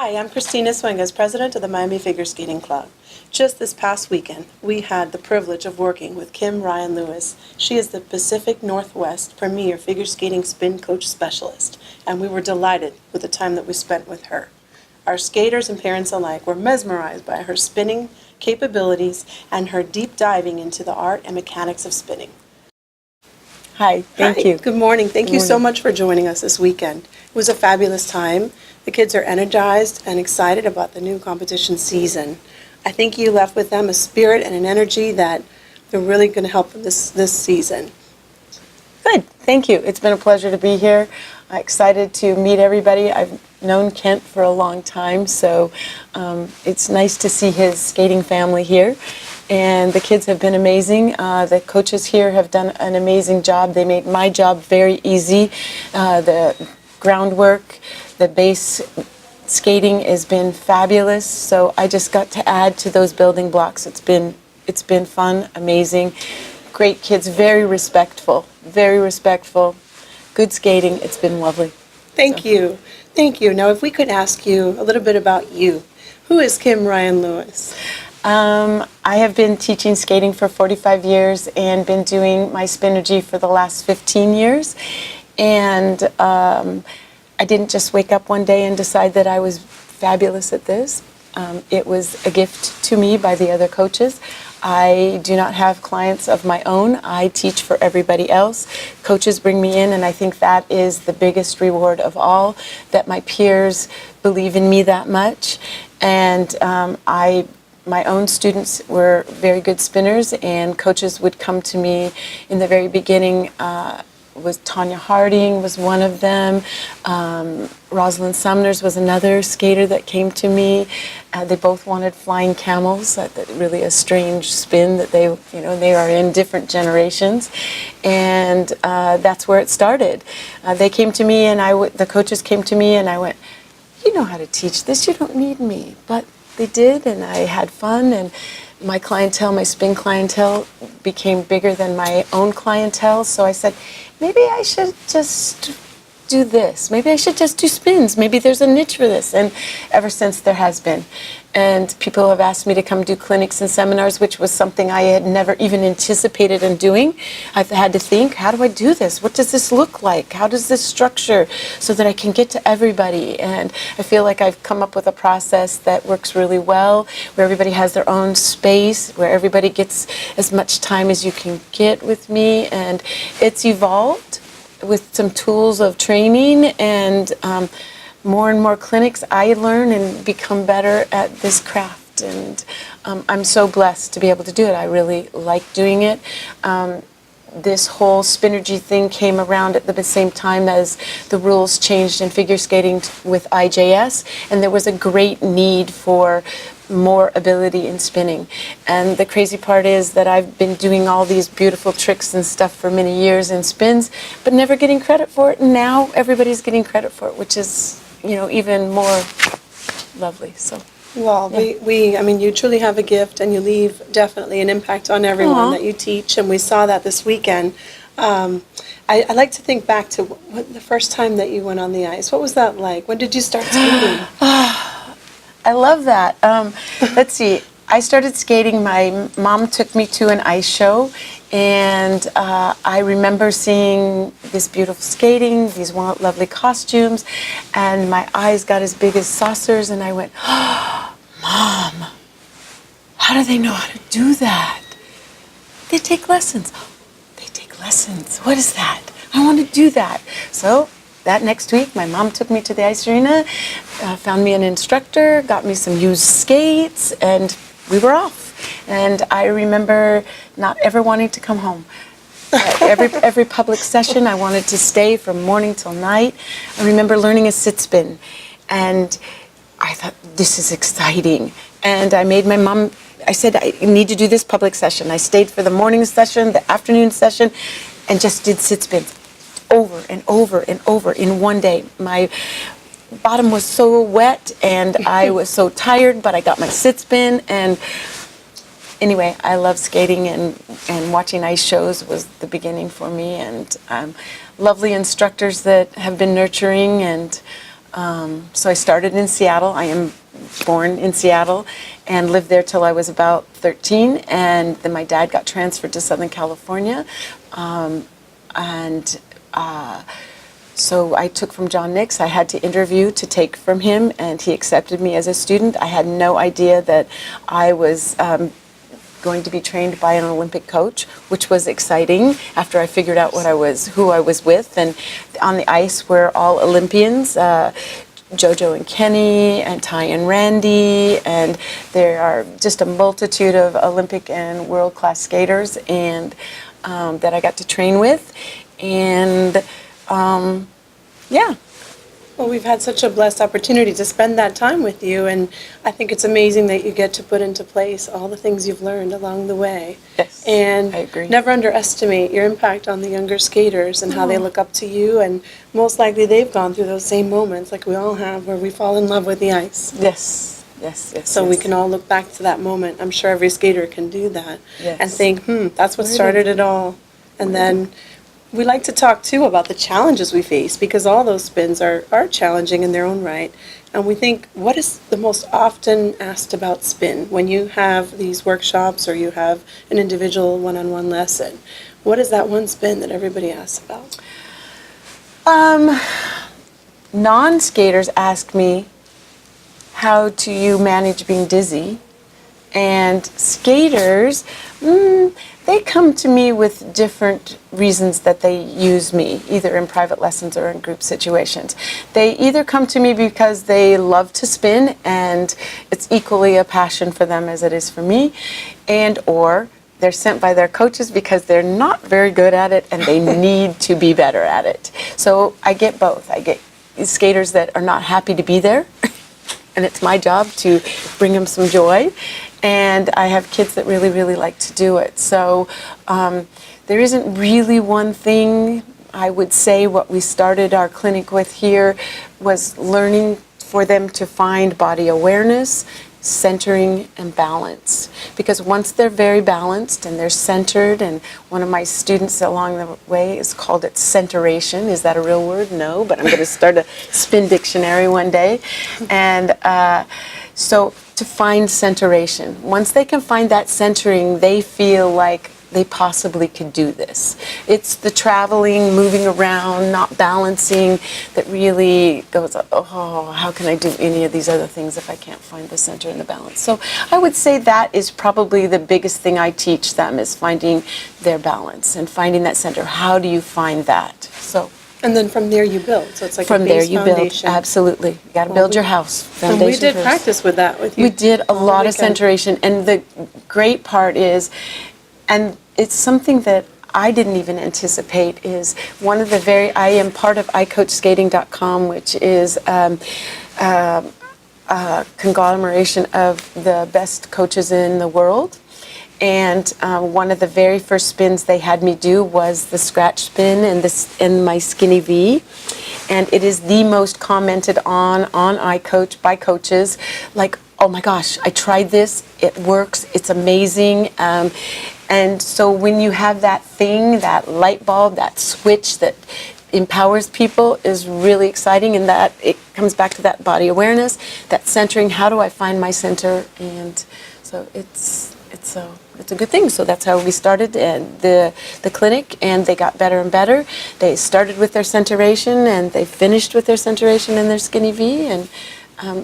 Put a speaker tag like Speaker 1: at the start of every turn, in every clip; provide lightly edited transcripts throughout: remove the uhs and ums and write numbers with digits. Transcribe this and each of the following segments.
Speaker 1: Hi, I'm Christina Swingas, president of the Miami Figure Skating Club. Just this past weekend, we had the privilege of working with Kim Ryan Lewis. She is the Pacific Northwest premier figure skating spin coach specialist, and we were delighted with the time that we spent with her. Our skaters and parents alike were mesmerized by her spinning capabilities and her deep diving into the art and mechanics of spinning.
Speaker 2: Hi, thank you.
Speaker 1: Good morning. Thank
Speaker 2: Good
Speaker 1: you so
Speaker 2: morning.
Speaker 1: much for joining us this weekend. It was a fabulous time. The kids are energized and excited about the new competition season. I think you left with them a spirit and an energy that they're really going to help them this season.
Speaker 2: Good, thank you. It's been a pleasure to be here. I'm excited to meet everybody. I've known Kent for a long time, so it's nice to see his skating family here. And the kids have been amazing. The coaches here have done an amazing job. They made my job very easy. The groundwork, the base skating has been fabulous. So I just got to add to those building blocks. It's been fun, amazing. Great kids, very respectful, good skating. It's been lovely.
Speaker 1: Thank you. Thank you. Now, if we could ask you a little bit about you. Who is Kim Ryan Lewis?
Speaker 2: I have been teaching skating for 45 years and been doing my Spinergy for the last 15 years. And I didn't just wake up one day and decide that I was fabulous at this. It was a gift to me by the other coaches. I do not have clients of my own. I teach for everybody else. Coaches bring me in, and I think that is the biggest reward of all, that my peers believe in me that much. And my own students were very good spinners, and coaches would come to me in the very beginning. Was Tanya Harding was one of them. Rosalind Sumners was another skater that came to me. They both wanted flying camels. That really a strange spin that they are in different generations, and that's where it started. They came to me, and the coaches came to me, and I went, "You know how to teach this. You don't need me." But they did, and I had fun, and my clientele, my spin clientele, became bigger than my own clientele. So I said, maybe I should just do this. Maybe I should just do spins. Maybe there's a niche for this. And ever since, there has been. And people have asked me to come do clinics and seminars, which was something I had never even anticipated in doing. I've had to think, how do I do this? What does this look like? How does this structure so that I can get to everybody? And I feel like I've come up with a process that works really well, where everybody has their own space, where everybody gets as much time as you can get with me. And it's evolved with some tools of training and more and more clinics. I learn and become better at this craft, and I'm so blessed to be able to do it. I really like doing it. This whole Spinergy thing came around at the same time as the rules changed in figure skating with IJS, and there was a great need for more ability in spinning. And the crazy part is that I've been doing all these beautiful tricks and stuff for many years in spins, but never getting credit for it. And now everybody's getting credit for it, which is, even more lovely. So.
Speaker 1: Well,
Speaker 2: yeah.
Speaker 1: I mean, you truly have a gift, and you leave definitely an impact on everyone
Speaker 2: Aww.
Speaker 1: that you teach, and we saw that this weekend. I like to think back to the first time that you went on the ice. What was that like? When did you start skating?
Speaker 2: I love that. Let's see. I started skating. My mom took me to an ice show, and I remember seeing this beautiful skating, these lovely costumes, and my eyes got as big as saucers, and I went, oh, Mom, how do they know how to do that? They take lessons. They take lessons. What is that? I want to do that. So that next week, my mom took me to the ice arena, found me an instructor, got me some used skates, and we were off. And I remember not ever wanting to come home. Every public session, I wanted to stay from morning till night. I remember learning a sit spin, and I thought, this is exciting. And I made my mom, I said, I need to do this public session. I stayed for the morning session, the afternoon session, and just did sit spins over and over and over in one day. My bottom was so wet and I was so tired, but I got my sit spin. And anyway, I love skating, and watching ice shows was the beginning for me. And lovely instructors that have been nurturing, and So I started in Seattle. I am born in Seattle and lived there till I was about 13. And then my dad got transferred to Southern California. And so I took from John Nix. I had to interview to take from him, and he accepted me as a student. I had no idea that I was going to be trained by an Olympic coach, which was exciting after I figured out who I was with. And on the ice were all Olympians, JoJo and Kenny and Ty and Randy, and there are just a multitude of Olympic and world-class skaters and that I got to train with. And yeah.
Speaker 1: Well, we've had such a blessed opportunity to spend that time with you, and I think it's amazing that you get to put into place all the things you've learned along the way.
Speaker 2: Yes,
Speaker 1: and
Speaker 2: I agree.
Speaker 1: Never underestimate your impact on the younger skaters and how they look up to you, and most likely they've gone through those same moments like we all have where we fall in love with the ice.
Speaker 2: Yes, yes, yes.
Speaker 1: So
Speaker 2: yes.
Speaker 1: we can all look back to that moment. I'm sure every skater can do that
Speaker 2: Yes.
Speaker 1: and think, that's what
Speaker 2: Where
Speaker 1: started
Speaker 2: did-
Speaker 1: it all. And then we like to talk, too, about the challenges we face, because all those spins are challenging in their own right. And we think, what is the most often asked about spin when you have these workshops or you have an individual one-on-one lesson? What is that one spin that everybody asks about?
Speaker 2: Non-skaters ask me, how do you manage being dizzy? And skaters, they come to me with different reasons that they use me, either in private lessons or in group situations. They either come to me because they love to spin and it's equally a passion for them as it is for me, and or they're sent by their coaches because they're not very good at it and they need to be better at it. So I get both. I get skaters that are not happy to be there and it's my job to bring them some joy. And I have kids that really, really like to do it. So there isn't really one thing. I would say what we started our clinic with here was learning for them to find body awareness, centering, and balance. Because once they're very balanced and they're centered, and one of my students along the way has called it centeration. Is that a real word? No, but I'm going to start a spin dictionary one day. And so to find centeration. Once they can find that centering, they feel like they possibly could do this. It's the traveling, moving around, not balancing that really goes, oh, how can I do any of these other things if I can't find the center and the balance? So I would say that is probably the biggest thing I teach them, is finding their balance and finding that center. How do you find that? So.
Speaker 1: And then from there you build. So it's like
Speaker 2: From
Speaker 1: a
Speaker 2: there
Speaker 1: base
Speaker 2: you
Speaker 1: foundation.
Speaker 2: build, absolutely. You got to build your house.
Speaker 1: And we
Speaker 2: Foundation
Speaker 1: did
Speaker 2: first.
Speaker 1: practice with that with you.
Speaker 2: We did a
Speaker 1: all
Speaker 2: lot of
Speaker 1: weekend.
Speaker 2: centeration, and the great part is, and it's something that I didn't even anticipate, is one of the I am part of iCoachSkating.com, which is a conglomeration of the best coaches in the world. And one of the very first spins they had me do was the scratch spin and my skinny V. And it is the most commented on iCoach by coaches. Like, oh my gosh, I tried this, it works, it's amazing. And so when you have that thing, that light bulb, that switch that empowers people is really exciting, and that it comes back to that body awareness, that centering. How do I find my center? And so it's a good thing. So that's how we started the clinic, and they got better and better. They started with their centeration, and they finished with their centeration and their skinny V, and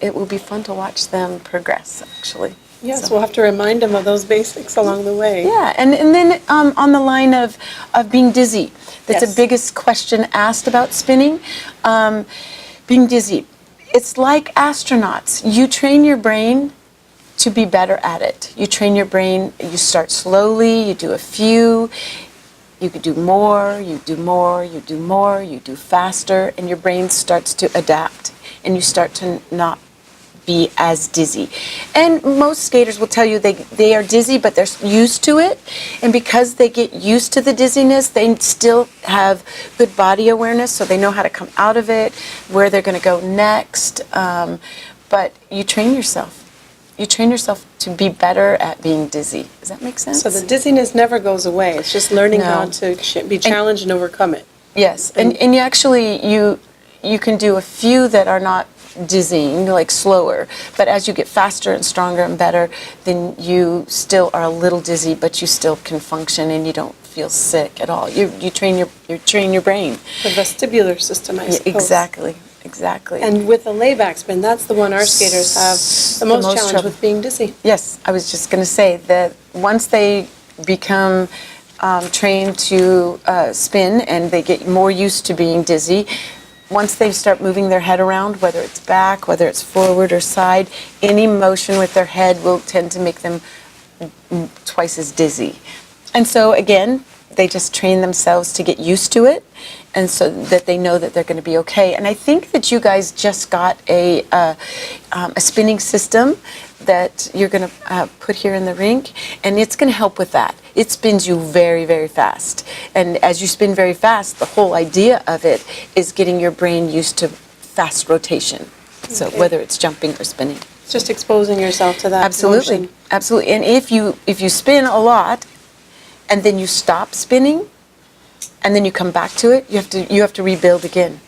Speaker 2: it will be fun to watch them progress, actually.
Speaker 1: Yes,
Speaker 2: So.
Speaker 1: we'll have to remind them of those basics along the way.
Speaker 2: Yeah, and then on the line of being dizzy, that's
Speaker 1: Yes.
Speaker 2: the biggest question asked about spinning. Being dizzy, it's like astronauts. You train your brain to be better at it. You train your brain, you start slowly, you do a few, you could do more, you do more, you do more, you do faster, and your brain starts to adapt, and you start to not be as dizzy. And most skaters will tell you they are dizzy, but they're used to it. And because they get used to the dizziness, they still have good body awareness, so they know how to come out of it, where they're going to go next. But you train yourself. You train yourself to be better at being dizzy. Does that make sense?
Speaker 1: So the dizziness never goes away. It's just learning
Speaker 2: No.
Speaker 1: how to be challenged and overcome it.
Speaker 2: Yes, and you actually, you can do a few that are not dizzying, like slower, but as you get faster and stronger and better, then you still are a little dizzy, but you still can function and you don't feel sick at all. You train your brain.
Speaker 1: The vestibular system, I suppose.
Speaker 2: Exactly. Exactly.
Speaker 1: And with the layback spin, that's the one our skaters have the most challenge
Speaker 2: trouble
Speaker 1: with being dizzy.
Speaker 2: Yes, I was just going to say that once they become trained to spin and they get more used to being dizzy, once they start moving their head around, whether it's back, whether it's forward or side, any motion with their head will tend to make them twice as dizzy. And so again, they just train themselves to get used to it, and so that they know that they're going to be okay. And I think that you guys just got a spinning system that you're going to put here in the rink, and it's going to help with that. It spins you very, very fast. And as you spin very fast, the whole idea of it is getting your brain used to fast rotation. So
Speaker 1: Okay.
Speaker 2: whether it's jumping or spinning.
Speaker 1: Just exposing yourself to that
Speaker 2: Absolutely,
Speaker 1: motion.
Speaker 2: absolutely. And if you spin a lot, and then you stop spinning, and then you come back to it, you have to rebuild again.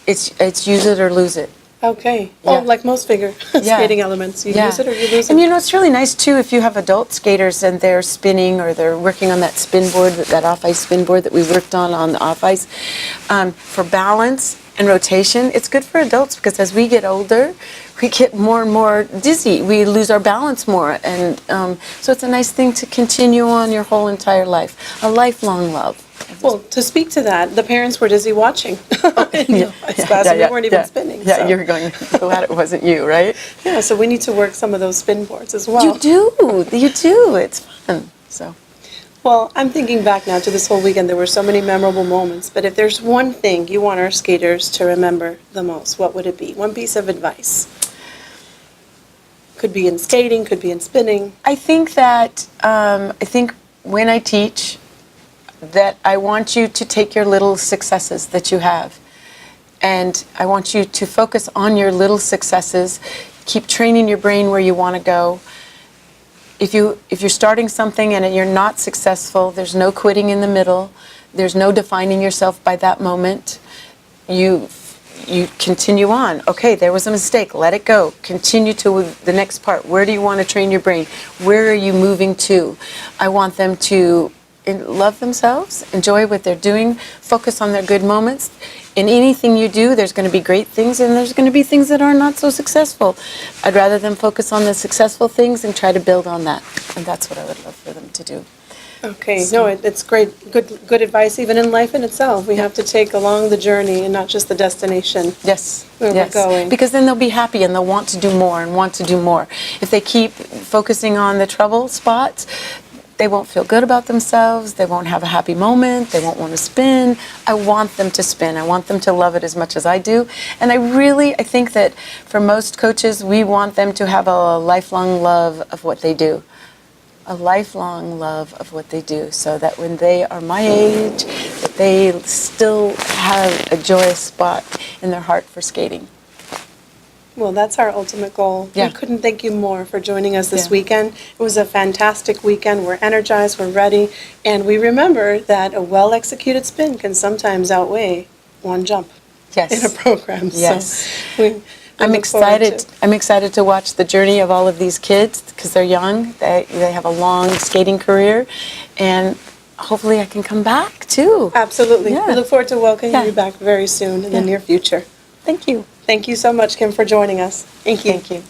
Speaker 2: It's use it or lose it.
Speaker 1: Okay.
Speaker 2: Yeah.
Speaker 1: Oh, like most figure skating elements. You use it or you lose it.
Speaker 2: And you know, it's really nice too if you have adult skaters and they're spinning or they're working on that spin board, that off-ice spin board that we worked on the off-ice. For balance and rotation, it's good for adults because as we get older, we get more and more dizzy. We lose our balance more. And so it's a nice thing to continue on your whole entire life. A lifelong love.
Speaker 1: Well, to speak to that, the parents were dizzy watching. In the ice class, and we weren't even spinning.
Speaker 2: Yeah,
Speaker 1: so.
Speaker 2: you're going, glad it wasn't you, right?
Speaker 1: Yeah, so we need to work some of those spin boards as well.
Speaker 2: You do. It's fun. So.
Speaker 1: Well, I'm thinking back now to this whole weekend. There were so many memorable moments. But if there's one thing you want our skaters to remember the most, what would it be? One piece of advice. Could be in skating, could be in spinning.
Speaker 2: I think that, when I teach, that I want you to take your little successes that you have. And I want you to focus on your little successes. Keep training your brain where you want to go. If you're starting something and you're not successful, there's no quitting in the middle. There's no defining yourself by that moment. You continue on. Okay, there was a mistake. Let it go. Continue to the next part. Where do you want to train your brain? Where are you moving to? I want them to love themselves, enjoy what they're doing, focus on their good moments. In anything you do, there's going to be great things and there's going to be things that are not so successful. I'd rather them focus on the successful things and try to build on that. And that's what I would love for them to do.
Speaker 1: Okay, no, it's great, good advice even in life in itself. We have to take along the journey and not just the destination.
Speaker 2: Yes,
Speaker 1: Where we're going.
Speaker 2: Because then they'll be happy and they'll want to do more and want to do more. If they keep focusing on the trouble spots, they won't feel good about themselves, they won't have a happy moment, they won't want to spin. I want them to spin. I want them to love it as much as I do. And I think that for most coaches, we want them to have a lifelong love of what they do. A lifelong love of what they do, so that when they are my age, that they still have a joyous spot in their heart for skating.
Speaker 1: Well, that's our ultimate goal.
Speaker 2: Yeah.
Speaker 1: We couldn't thank you more for joining us this
Speaker 2: Yeah.
Speaker 1: weekend. It was a fantastic weekend. We're energized, we're ready, and we remember that a well-executed spin can sometimes outweigh one jump
Speaker 2: Yes.
Speaker 1: in a program.
Speaker 2: Yes.
Speaker 1: So we
Speaker 2: I'm
Speaker 1: look forward
Speaker 2: excited.
Speaker 1: to-
Speaker 2: I'm excited to watch the journey of all of these kids because they're young. They have a long skating career, and hopefully I can come back too.
Speaker 1: Absolutely.
Speaker 2: Yeah.
Speaker 1: We look forward to welcoming
Speaker 2: Yeah.
Speaker 1: you back very soon in the
Speaker 2: Yeah.
Speaker 1: near future.
Speaker 2: Thank you.
Speaker 1: Thank you so much, Kim, for joining us. Thank you.
Speaker 2: Thank you.